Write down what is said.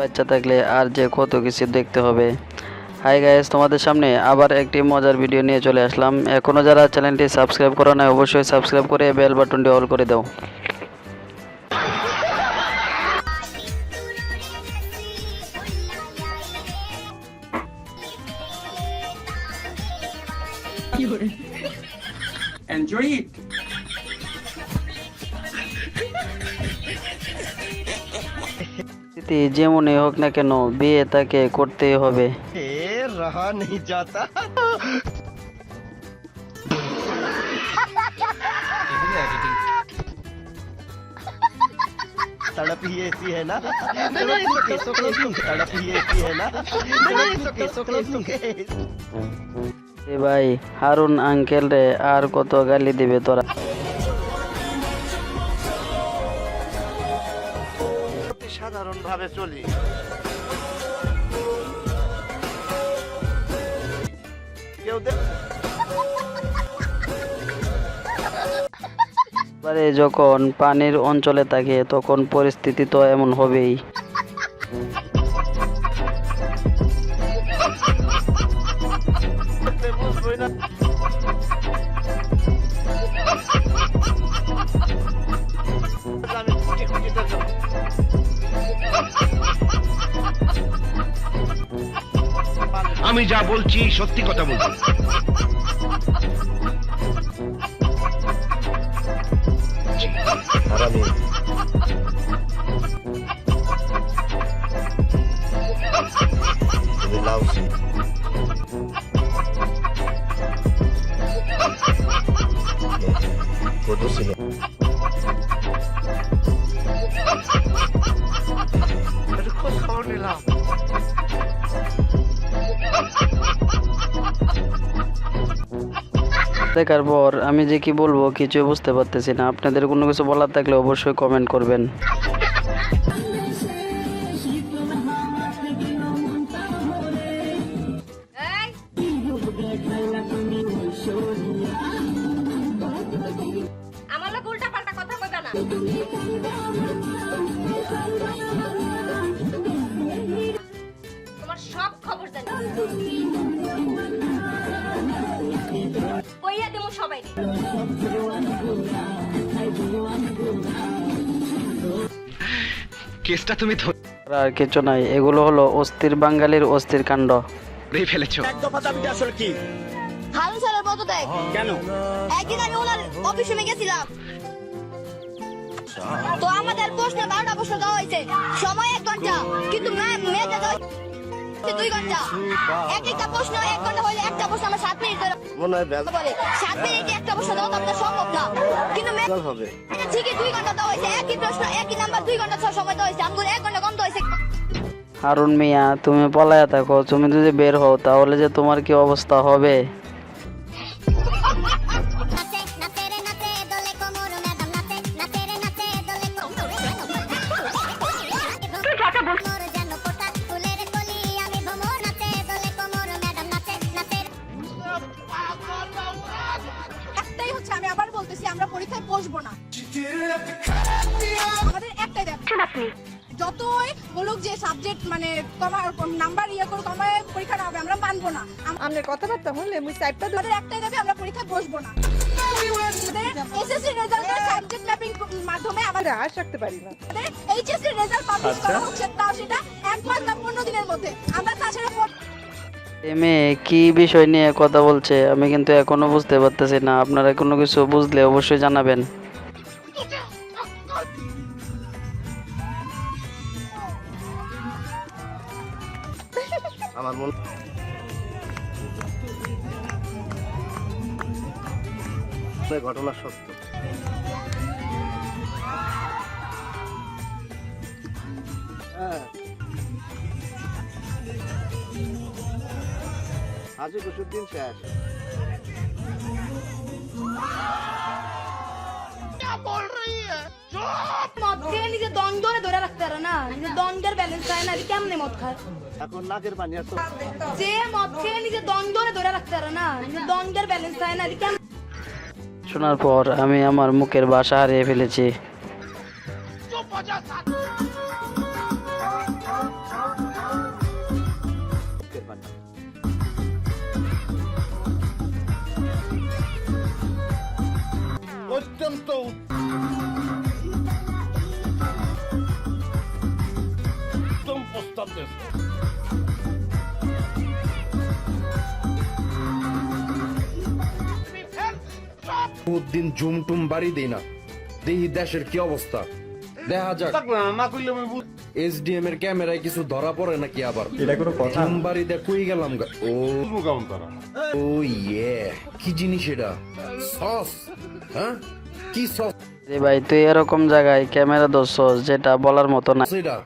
বাচ্চা থাকলে আর যে কত কিছু দেখতে হবে। হাই গাইস, তোমাদের সামনে আবার একটি মজার ভিডিও নিয়ে চলে আসলাম। এখনো যারা চ্যানেলটি সাবস্ক্রাইব করা নাই অবশ্যই সাবস্ক্রাইব করে বেল বাটনটি অল করে দাও। Enjoy it. যেমনই হোক না কেন বিয়ে তাকে করতেই হবে। रहा नहीं जाता। तड़प ही ऐसी है ना, तड़प ही ऐसी है ना। ভাই হারুন আঙ্কেল রে আর কত গালি দিবে তোরা। সাধারণ ভাবে চলি, এবারে যখন পানির অঞ্চলে থাকে তখন পরিস্থিতি তো এমন হবেই। আমি যা বলছি সত্যি কথা বলছি। খোঁজ খবর নিলাম। দেখার পর আমি যে কি বলবো কিছুই বুঝতে পারতেছি না। আপনাদের কোনো কিছু বলার থাকলে অবশ্যই কমেন্ট করবেন। আমার লোক উল্টা পাল্টা কথা কইবা না। তোমার সব খবর জানি, কইয়া দেবো সবাই। কেসটা তুমি আর কিছু নাই, এগুলো হলো অস্থির বাঙালির অস্থির কাণ্ড। ধরেই ফেলেছো। এক দফা দাবিটা আসলে কি? হারুন স্যারের মতো দেখ কেন? একদিন আমি ওনার অফিসে গেছিলাম, তো আমাদের প্রশ্ন 12টা প্রশ্ন দেওয়া হয়েছে, সময় 1 ঘন্টা, কিন্তু মেয়েদের দেওয়া হয়েছে 2 ঘন্টা। একটা প্রশ্ন 1 ঘন্টা হলে একটা প্রশ্ন আমরা 7 মিনিট ধরে মনে হয় ব্যাস বলে 7 মিনিটে একটা প্রশ্ন দেওয়া তো আমাদের সম্ভব না, কিন্তু হবে। ঠিকই 2 ঘন্টা দেওয়া হয়েছে, একই প্রশ্ন একই নাম্বার 2 ঘন্টা সময় দেওয়া হয়েছে, আমাদের 1 ঘন্টা কম দেওয়া হয়েছে। হারুন মিয়া, তুমি পলায়া থাকো, তুমি যদি বের হও তাহলে যে তোমার কি অবস্থা হবে। একটাই হচ্ছে, আমি আবার বলতেছি, আমরা পরীক্ষায় বসবো না। আমাদের একটাই দেখছেন আপনি, যতই বলুক যে সাবজেক্ট মানে নাম্বার করুক, আমার পরীক্ষা না হবে, আমরা মানবো না। আমাদের কথাবার্তা হলে মুই সাইডটা আমাদের একটাই দাবি, আমরা পরীক্ষায় বসবো না। এসএসসি রেজাল্টের সাবজেক্ট ম্যাপিং মাধ্যমে আমরা আশ রাখতে পারি না। আমাদের এইচএসসি রেজাল্ট পাবলিশ করা হচ্ছে, তাও সেটা 1 মাস বা 15 দিনের মধ্যে। আমরা তাছাড়া মেয়ে কি বিষয় নিয়ে কথা বলছে আমি কিন্তু এখনো বুঝতে পারতেছি না। আপনারা কোনো কিছু বুঝলে অবশ্যই জানাবেন। আমার মন ঘটনা সত্য। হাজি কুসুর দিন শেষ। মদ খেয়ে নিজের দ্বন্দ্বরে ধরে রাখতে পারে না, নিজের দ্বন্দ্বের ব্যালেন্স হয় না, কেমনে মদ খায়? এখন নাকের পানি এত যে মদ খেয়ে নিজের দ্বন্দ্বরে ধরে রাখতে পারে না, নিজের দ্বন্দ্বের ব্যালেন্স হয় না, কেমন? শোনার পর আমি আমার মুখের ভাষা হারিয়ে ফেলেছি। নাকের পানি। অত্যন্ত উত্তম প্রস্তাব দিয়েছে। দিন জুমটুম বাড়ি দেই না, দেখি দেশের কি অবস্থা। দেখা যাক এসডিএম এর ক্যামেরায় কিছু ধরা পড়ে নাকি আবার। এটা কোনো কথা? জুম বাড়ি দেখ কই গেলাম গা। ও ইয়ে, কি জিনিস এটা? সস? হ্যাঁ, কি সস রে ভাই, তুই এরকম জায়গায় ক্যামেরা ধরছস যেটা বলার মতো না। এটা?